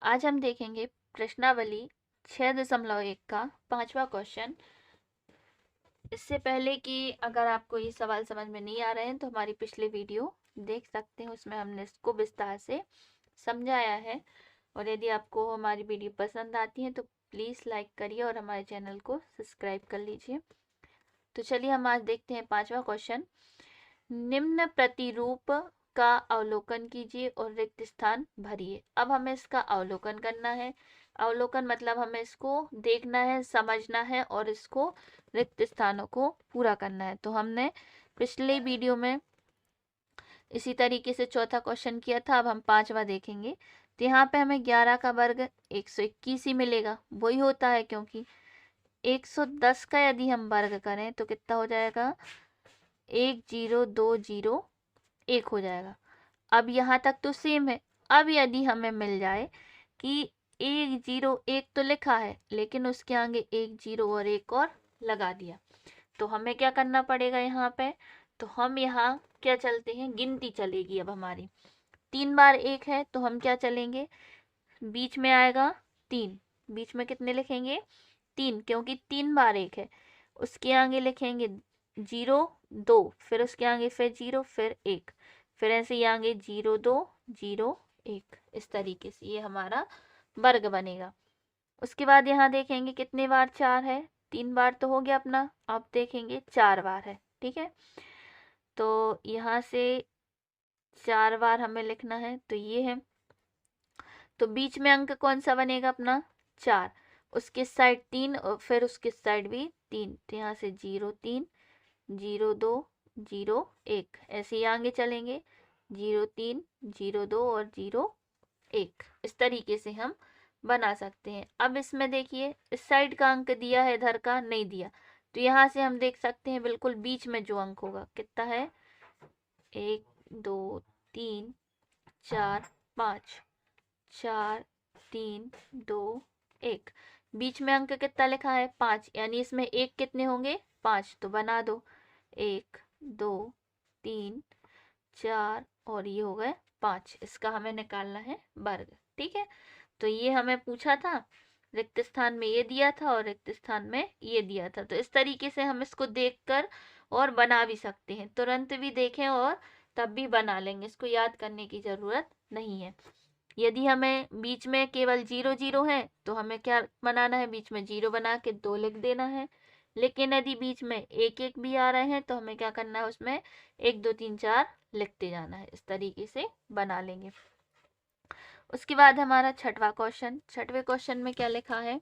आज हम देखेंगे प्रश्नावली 6.1 का 5वां क्वेश्चन। इससे पहले कि अगर आपको ये सवाल समझ में नहीं आ रहे हैं तो हमारी पिछली वीडियो देख सकते हैं, उसमें हमने इसको विस्तार से समझाया है। और यदि आपको हमारी वीडियो पसंद आती है तो प्लीज़ लाइक करिए और हमारे चैनल को सब्सक्राइब कर लीजिए। तो चलिए हम आज देखते हैं 5वां क्वेश्चन। निम्न प्रतिरूप का अवलोकन कीजिए और रिक्त स्थान भरिए। अब हमें इसका अवलोकन करना है। अवलोकन मतलब हमें इसको देखना है, समझना है और इसको रिक्त स्थानों को पूरा करना है। तो हमने पिछले वीडियो में इसी तरीके से चौथा क्वेश्चन किया था। अब हम 5वां देखेंगे। तो यहाँ पे हमें 11 का वर्ग 121 ही मिलेगा, वही होता है, क्योंकि 110 का यदि हम वर्ग करें तो कितना हो जाएगा, 1020 हो जाएगा। अब यहाँ तक तो सेम है। अब यदि हमें मिल जाए कि 101 तो लिखा है लेकिन उसके आगे 10 और 1 और लगा दिया, तो हमें क्या करना पड़ेगा यहाँ पे। तो हम यहाँ क्या चलते हैं, गिनती चलेगी। अब हमारी 3 बार 1 है तो हम क्या चलेंगे, बीच में आएगा 3। बीच में कितने लिखेंगे, 3, क्योंकि 3 बार 1 है। उसके आगे लिखेंगे 0 2, फिर उसके आगे फिर 0 फिर 1, फिर ऐसे ही आगे 0 2 0 1। इस तरीके से ये हमारा वर्ग बनेगा। उसके बाद यहाँ देखेंगे कितने बार 4 है, 3 बार तो हो गया अपना। अब देखेंगे 4 बार है, ठीक है। तो यहाँ से 4 बार हमें लिखना है, तो ये है। तो बीच में अंक कौन सा बनेगा अपना, 4। उसके साइड 3 और फिर उसके साइड भी 3, तो यहाँ से 0 3 0 2 0 1, ऐसे ही आगे चलेंगे 0 3 0 2 और 0 1। इस तरीके से हम बना सकते हैं। अब इसमें देखिए इस साइड का अंक दिया है, इधर का नहीं दिया, तो यहाँ से हम देख सकते हैं बिल्कुल बीच में जो अंक होगा कितना है, 1 2 3 4 5, 4 3 2 1। बीच में अंक कितना लिखा है, 5, यानी इसमें एक कितने होंगे, 5। तो बना दो, 1 2 3 4 और ये हो गए 5। इसका हमें निकालना है वर्ग, ठीक है। तो ये हमें पूछा था, रिक्त स्थान में ये दिया था और रिक्त स्थान में ये दिया था। तो इस तरीके से हम इसको देखकर और बना भी सकते हैं, तुरंत भी देखें और तब भी बना लेंगे, इसको याद करने की जरूरत नहीं है। यदि हमें बीच में केवल 0 0 है तो हमें क्या बनाना है, बीच में 0 बना के 2 लिख देना है। लेकिन यदि बीच में 1 1 भी आ रहे हैं तो हमें क्या करना है, उसमें 1 2 3 4 लिखते जाना है। इस तरीके से बना लेंगे। उसके बाद हमारा 6वां क्वेश्चन। 6वें क्वेश्चन में क्या लिखा है,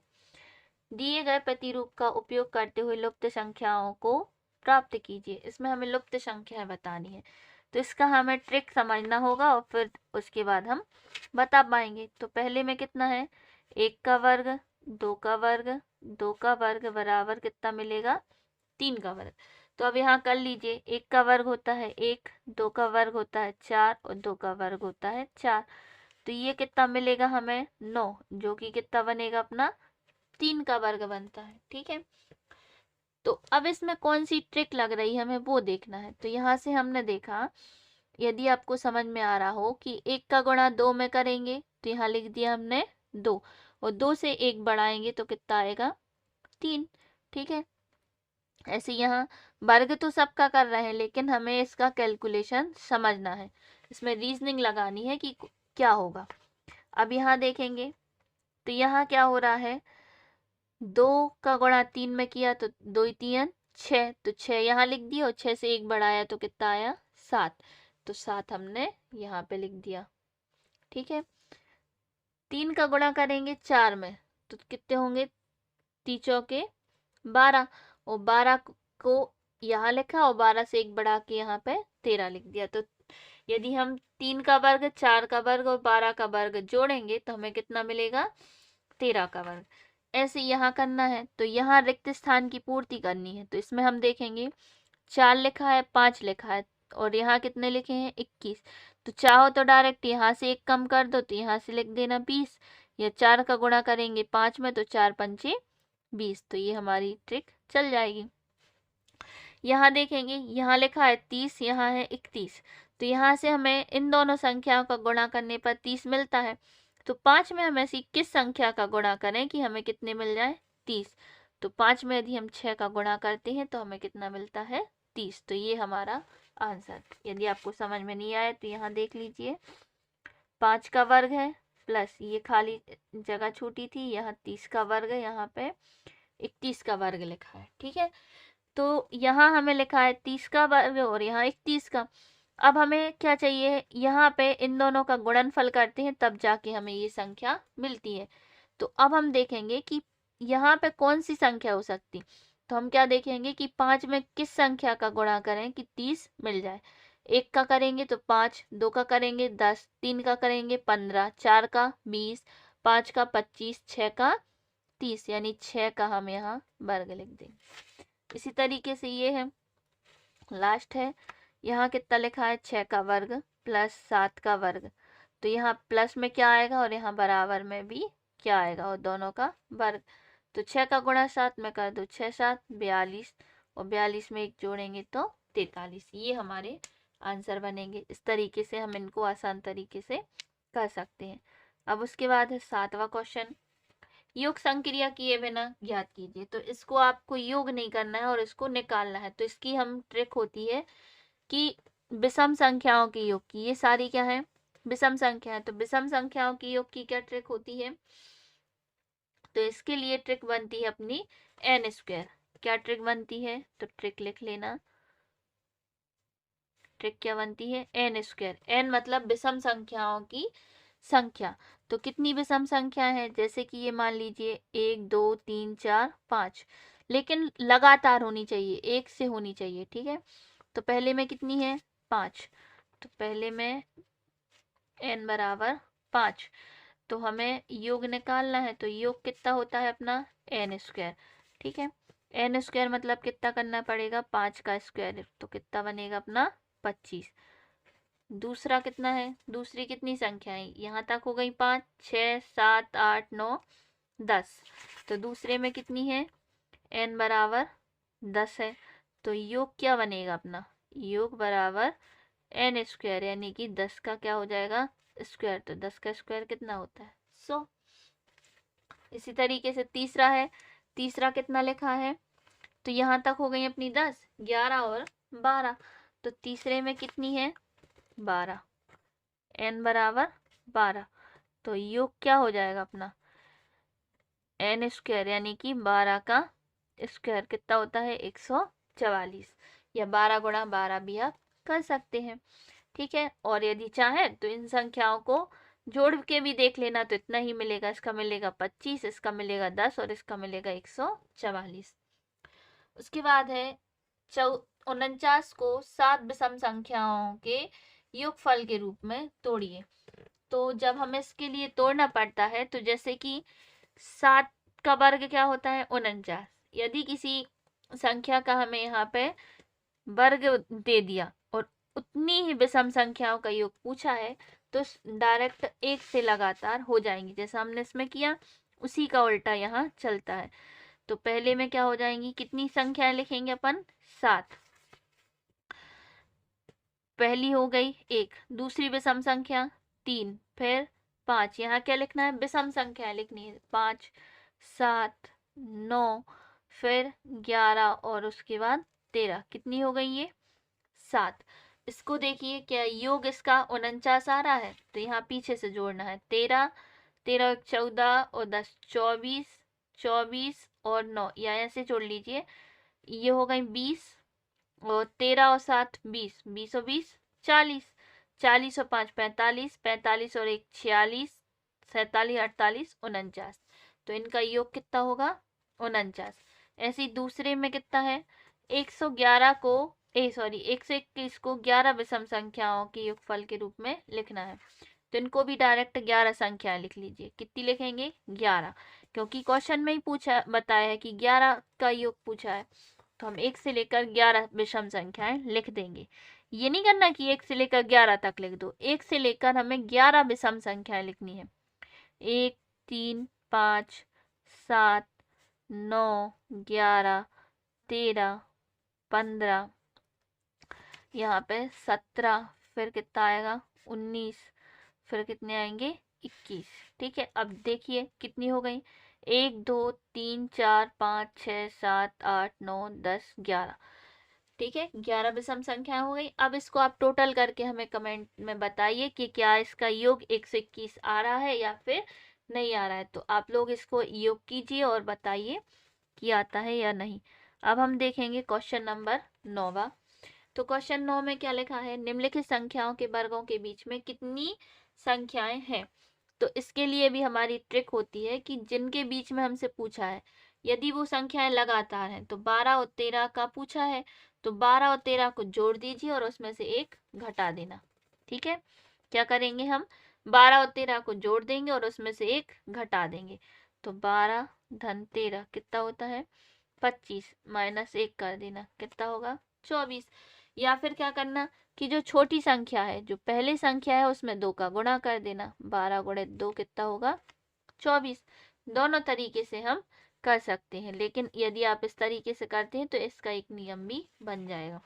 दिए गए प्रतिरूप का उपयोग करते हुए लुप्त संख्याओं को प्राप्त कीजिए। इसमें हमें लुप्त संख्याएं बतानी है, तो इसका हमें ट्रिक समझना होगा और फिर उसके बाद हम बता पाएंगे। तो पहले में कितना है, 1 का वर्ग 2 का वर्ग 2 का वर्ग बराबर कितना मिलेगा, 3 का वर्ग। तो अब यहाँ कर लीजिए, 1 का वर्ग होता है 1, 2 का वर्ग होता है 4 और 2 का वर्ग होता है 4। तो ये कितना मिलेगा हमें, 9, जो कि कितना बनेगा अपना, 3 का वर्ग बनता है, ठीक है। तो अब इसमें कौन सी ट्रिक लग रही है हमें वो देखना है। तो यहाँ से हमने देखा, यदि आपको समझ में आ रहा हो कि 1 का गुणा 2 में करेंगे तो यहाँ लिख दिया हमने 2, और 2 से 1 बढ़ाएंगे तो कितना आएगा, 3, ठीक है। ऐसे यहाँ वर्ग तो सबका कर रहे हैं लेकिन हमें इसका कैलकुलेशन समझना है, इसमें रीजनिंग लगानी है कि क्या होगा। अब यहाँ देखेंगे तो यहाँ क्या हो रहा है, 2 का गुणा 3 में किया तो 2 3 6, तो 6 यहाँ लिख दिया और 6 से 1 बढ़ाया तो कितना आया, 7। तो 7 हमने यहाँ पे लिख दिया, ठीक है। 3 का गुणा करेंगे 4 में तो कितने होंगे, 3 चौके 12, और 12 को यहाँ लिखा और 12 से 1 बढ़ा के यहाँ पे 13 लिख दिया। तो यदि हम 3 का वर्ग 4 का वर्ग और 12 का वर्ग जोड़ेंगे तो हमें कितना मिलेगा, 13 का वर्ग। ऐसे यहाँ करना है, तो यहाँ रिक्त स्थान की पूर्ति करनी है। तो इसमें हम देखेंगे 4 लिखा है 5 लिखा है और यहाँ कितने लिखे हैं, 21। तो चाहो तो डायरेक्ट यहाँ से 1 कम कर दो, तो यहाँ से लिख देना 20, या 4 का गुणा करेंगे 5 में तो 4 पंचे 20, तो ये हमारी ट्रिक चल जाएगी। यहाँ देखेंगे, यहाँ लिखा है 30, यहाँ है 31, तो यहाँ से हमें इन दोनों संख्याओं का गुणा करने पर 30 मिलता है। तो 5 में हम ऐसी किस संख्या का गुणा करें कि हमें कितने मिल जाए? 30। तो 5 में यदि हम 6 का गुणा करते हैं तो हमें कितना मिलता है? 30। तो ये हमारा आंसर। यदि आपको समझ में नहीं आया तो यहाँ देख लीजिए, 5 का वर्ग है प्लस ये खाली जगह छूटी थी, यहाँ 30 का वर्ग है, यहाँ पे 31 का वर्ग लिखा है। ठीक है, तो यहाँ हमें लिखा है 30 का वर्ग और यहाँ 31 का। अब हमें क्या चाहिए? यहाँ पे इन दोनों का गुणनफल करते हैं तब जाके हमें ये संख्या मिलती है। तो अब हम देखेंगे कि यहाँ पे कौन सी संख्या हो सकती। तो हम क्या देखेंगे कि 5 में किस संख्या का गुणा करें कि 30 मिल जाए। 1 का करेंगे तो 5, 2 का करेंगे 10, 3 का करेंगे 15, 4 का 20, 5 का 25, 6 का 30, यानी 6 का हम यहाँ वर्ग लिख देंगे। इसी तरीके से ये है, लास्ट है, यहाँ कितना लिखा है? 6 का वर्ग प्लस 7 का वर्ग। तो यहाँ प्लस में क्या आएगा और यहाँ बराबर में भी क्या आएगा, और दोनों का वर्ग। तो 6 का गुणा 7 में कर दो, 6 7 42, और 42 में 1 जोड़ेंगे तो 43। ये हमारे आंसर बनेंगे। इस तरीके से हम इनको आसान तरीके से कर सकते हैं। अब उसके बाद है 7वां क्वेश्चन, योग संक्रिया किए बिना ज्ञात कीजिए। तो इसको आपको योग नहीं करना है और इसको निकालना है। तो इसकी हम ट्रिक होती है कि विषम संख्याओं के योग की, ये सारी क्या है? विषम संख्या है। तो विषम संख्याओं की योग की क्या ट्रिक होती है? तो इसके लिए ट्रिक बनती है अपनी एन स्क्वायर। क्या ट्रिक बनती है? तो ट्रिक लिख लेना। ट्रिक क्या बनती है? N square. एन मतलब विषम संख्याओं की संख्या। तो कितनी विषम संख्या है? जैसे कि ये मान लीजिए 1 2 3 4 5, लेकिन लगातार होनी चाहिए, एक से होनी चाहिए। ठीक है, तो पहले में कितनी है? 5। तो पहले में n बराबर 5। तो हमें योग निकालना है। तो योग कितना होता है अपना? N square. ठीक है, एन स्क्वायर मतलब कितना करना पड़ेगा? 5 का स्क्वायर। तो कितना बनेगा अपना? 25। दूसरा कितना है? दूसरी कितनी संख्या है? यहाँ तक हो गई 5, 6 7 8 9 10। तो दूसरे में कितनी है? n बराबर 10 है। तो योग क्या बनेगा अपना? योग बराबर एन स्क्वायर, यानी कि 10 का क्या हो जाएगा? स्क्वायर। तो 10 का स्क्वायर कितना होता है? 100। इसी तरीके से तीसरा है। तीसरा कितना लिखा है? तो यहाँ तक हो गई अपनी 10, 11 और 12। तो तीसरे में कितनी है? 12। n बराबर 12। तो योग क्या हो जाएगा अपना? एन स्क्वायर, यानी कि 12 का स्क्वायर कितना होता है? 144, या 12 गुणा 12 भी आप कर सकते हैं। ठीक है, और यदि चाहें तो इन संख्याओं को जोड़ के भी देख लेना, तो इतना ही मिलेगा। इसका मिलेगा 25, इसका मिलेगा 10 और इसका मिलेगा 144। उसके बाद है 49 को 7 विषम संख्याओं के योगफल के रूप में तोड़िए। तो जब हमें इसके लिए तोड़ना पड़ता है, तो जैसे कि 7 का वर्ग क्या होता है? 49। यदि किसी संख्या का हमें यहाँ पे वर्ग दे दिया और उतनी ही विषम संख्याओं का योग पूछा है, तो डायरेक्ट एक से लगातार हो जाएंगी। जैसा हमने इसमें किया उसी का उल्टा यहाँ चलता है। तो पहले में क्या हो जाएंगी? कितनी संख्याएं लिखेंगे अपन? 7। पहली हो गई 1, दूसरी विषम संख्या 3, फिर 5। यहाँ क्या लिखना है? विषम संख्या लिखनी है। 5 7 9, फिर 11 और उसके बाद 13। कितनी हो गई ये? 7। इसको देखिए, क्या योग इसका 49 आ रहा है? तो यहाँ पीछे से जोड़ना है। 13 13 14 और 10 24, 24 और 9, या ऐसे जोड़ लीजिए। ये हो गई 20, और 13 और 7 20, 20 और 20 40, 40 और 5 45, 45 और 1 46, 47 48 49। तो इनका योग कितना होगा? 49। ऐसे ही दूसरे में कितना है? 111 को 121 को 11 विषम संख्याओं के योगफल के रूप में लिखना है। तो इनको भी डायरेक्ट 11 संख्याएं लिख लीजिए। कितनी लिखेंगे? 11, क्योंकि क्वेश्चन में ही पूछा बताया है कि 11 का योग पूछा है। तो हम 1 से लेकर 11 विषम संख्याएं लिख देंगे। ये नहीं करना कि 1 से लेकर 11 तक लिख दो, 1 से लेकर हमें 11 विषम संख्याएं लिखनी है। 1 3 5 7 9 11 13 15, यहाँ पे 17, फिर कितना आएगा? 19, फिर कितने आएंगे? 21। ठीक है, अब देखिए कितनी हो गई, 1 2 3 4 5 6 7 8 9 10 11। ठीक है, 11 विषम संख्या हो गई। अब इसको आप टोटल करके हमें कमेंट में बताइए कि क्या इसका योग 121 आ रहा है या फिर नहीं आ रहा है। तो आप लोग इसको योग कीजिए और बताइए कि आता है या नहीं। अब हम देखेंगे क्वेश्चन नंबर 9। तो क्वेश्चन 9 में क्या लिखा है, निम्नलिखित संख्याओं के वर्गों के बीच में कितनी संख्याएं हैं। तो इसके लिए भी हमारी ट्रिक होती है कि जिनके बीच में हमसे पूछा है, यदि वो संख्याएं लगातार हैं, तो 12 और 13 का पूछा है, तो 12 और 13 को जोड़ दीजिए और उसमें से एक घटा देना। ठीक है, क्या करेंगे हम, 12 और 13 को जोड़ देंगे और उसमें से एक घटा देंगे। तो 12 धन 13 कितना होता है, 25 माइनस 1 कर देना, कितना होगा, 24। या फिर क्या करना कि जो छोटी संख्या है, जो पहली संख्या है, उसमें 2 का गुणा कर देना, 12 गुणे 2 कितना होगा, 24। दोनों तरीके से हम कर सकते हैं, लेकिन यदि आप इस तरीके से करते हैं तो इसका एक नियम भी बन जाएगा।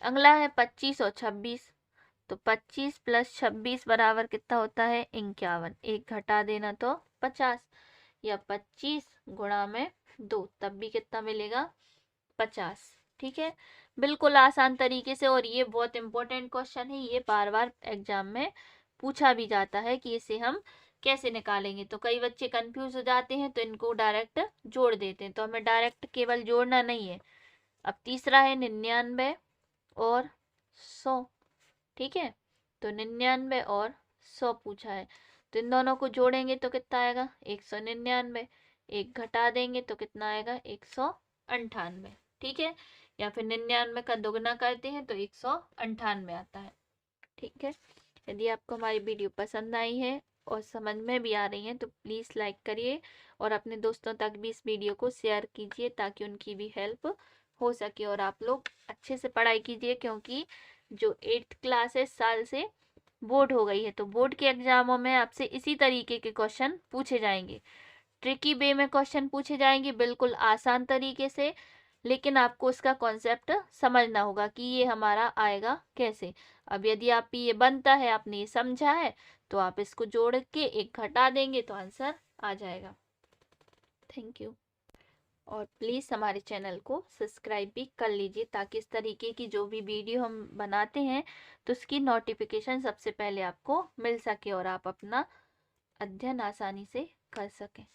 अगला है 25 और 26। तो 25 प्लस 26 बराबर कितना होता है, 51। एक घटा देना तो 50, या 25 गुणा में 2, तब भी कितना मिलेगा, 50। ठीक है, बिल्कुल आसान तरीके से। और ये बहुत इंपॉर्टेंट क्वेश्चन है, ये बार बार एग्जाम में पूछा भी जाता है कि इसे हम कैसे निकालेंगे। तो कई बच्चे कंफ्यूज हो जाते हैं तो इनको डायरेक्ट जोड़ देते हैं, तो हमें डायरेक्ट केवल जोड़ना नहीं है। अब तीसरा है 99 और 100। ठीक है, तो 99 और 100 पूछा है, तो इन दोनों को जोड़ेंगे तो कितना आएगा, 199। एक घटा देंगे तो कितना आएगा, 198। ठीक है, या फिर 99 का दोगुना करते हैं तो 198 आता है। ठीक है, यदि आपको हमारी वीडियो पसंद आई है और समझ में भी आ रही है तो प्लीज़ लाइक करिए और अपने दोस्तों तक भी इस वीडियो को शेयर कीजिए ताकि उनकी भी हेल्प हो सके। और आप लोग अच्छे से पढ़ाई कीजिए, क्योंकि जो 8th क्लास है इस साल से बोर्ड हो गई है, तो बोर्ड के एग्जामों में आपसे इसी तरीके के क्वेश्चन पूछे जाएंगे। ट्रिकी वे में क्वेश्चन पूछे जाएंगे, बिल्कुल आसान तरीके से, लेकिन आपको इसका कॉन्सेप्ट समझना होगा कि ये हमारा आएगा कैसे। अब यदि आप ये बनता है, आपने ये समझा है, तो आप इसको जोड़ के एक घटा देंगे तो आंसर आ जाएगा। Thank you. और प्लीज़ हमारे चैनल को सब्सक्राइब भी कर लीजिए ताकि इस तरीके की जो भी वीडियो हम बनाते हैं तो उसकी नोटिफिकेशन सबसे पहले आपको मिल सके और आप अपना अध्ययन आसानी से कर सकें।